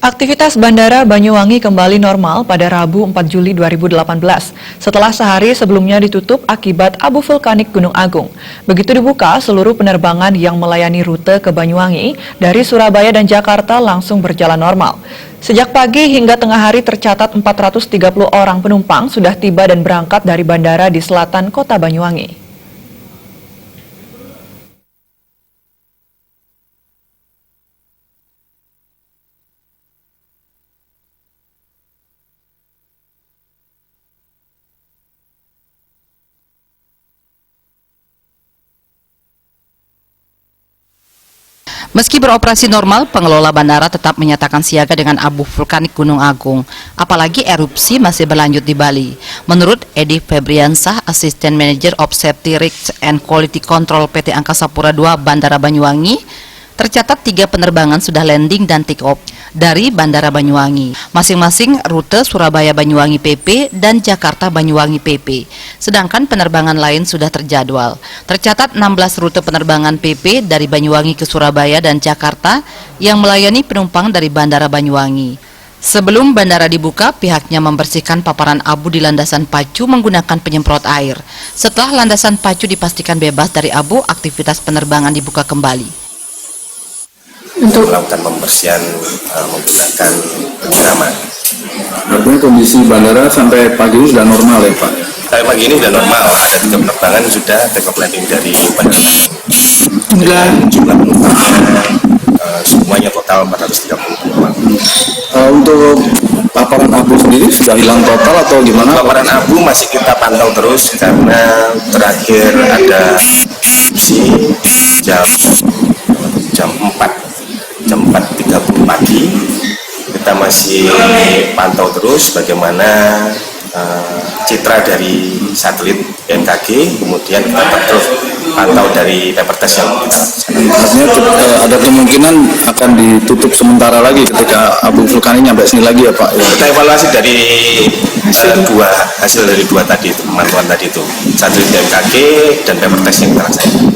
Aktivitas Bandara Banyuwangi kembali normal pada Rabu 4 Juli 2018 setelah sehari sebelumnya ditutup akibat abu vulkanik Gunung Agung. Begitu dibuka, seluruh penerbangan yang melayani rute ke Banyuwangi dari Surabaya dan Jakarta langsung berjalan normal. Sejak pagi hingga tengah hari tercatat 430 orang penumpang sudah tiba dan berangkat dari bandara di selatan kota Banyuwangi. Meski beroperasi normal, pengelola bandara tetap menyatakan siaga dengan abu vulkanik Gunung Agung. Apalagi erupsi masih berlanjut di Bali. Menurut Edi Febriansah, Assistant Manager of Safety Risks and Quality Control PT Angkasa Pura II Bandara Banyuwangi, tercatat 3 penerbangan sudah landing dan take off dari Bandara Banyuwangi, masing-masing rute Surabaya Banyuwangi PP dan Jakarta Banyuwangi PP. Sedangkan penerbangan lain sudah terjadwal. Tercatat 16 rute penerbangan PP dari Banyuwangi ke Surabaya dan Jakarta yang melayani penumpang dari Bandara Banyuwangi. Sebelum bandara dibuka, pihaknya membersihkan paparan abu di landasan pacu menggunakan penyemprot air. Setelah landasan pacu dipastikan bebas dari abu, aktivitas penerbangan dibuka kembali. Untuk melakukan pembersihan menggunakan penyiraman. Artinya kondisi bandara sampai pagi ini sudah normal ya Pak? Sampai pagi ini sudah normal, ada 3 penerbangan sudah take off landing dari bandara. Dan jumlah penumpangnya semuanya total 430 penumpang. Untuk paparan abu sendiri sudah hilang total atau gimana? Paparan abu masih kita pantau terus karena terakhir ada si jam 4.30 pagi. Kita masih pantau terus bagaimana citra dari satelit BMKG, kemudian kita terus pantau dari paper test yang kita laksanakan. Artinya ada kemungkinan akan ditutup sementara lagi ketika abu vulkanik nyampe sini lagi ya Pak? Kita evaluasi dari hasil dari dua tadi itu, pemantauan tadi itu, satelit BMKG dan paper test yang kita laksanakan.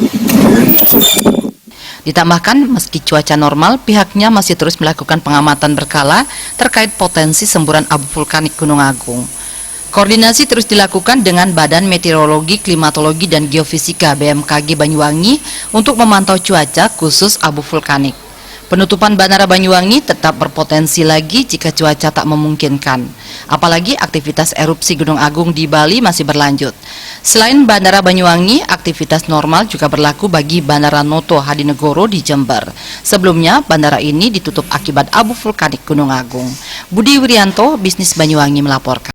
Ditambahkan, meski cuaca normal, pihaknya masih terus melakukan pengamatan berkala terkait potensi semburan abu vulkanik Gunung Agung. Koordinasi terus dilakukan dengan Badan Meteorologi, Klimatologi, dan Geofisika BMKG Banyuwangi untuk memantau cuaca khusus abu vulkanik. Penutupan Bandara Banyuwangi tetap berpotensi lagi jika cuaca tak memungkinkan. Apalagi aktivitas erupsi Gunung Agung di Bali masih berlanjut. Selain Bandara Banyuwangi, aktivitas normal juga berlaku bagi Bandara Noto Hadinegoro di Jember. Sebelumnya, bandara ini ditutup akibat abu vulkanik Gunung Agung. Budi Wirianto, Bisnis Banyuwangi melaporkan.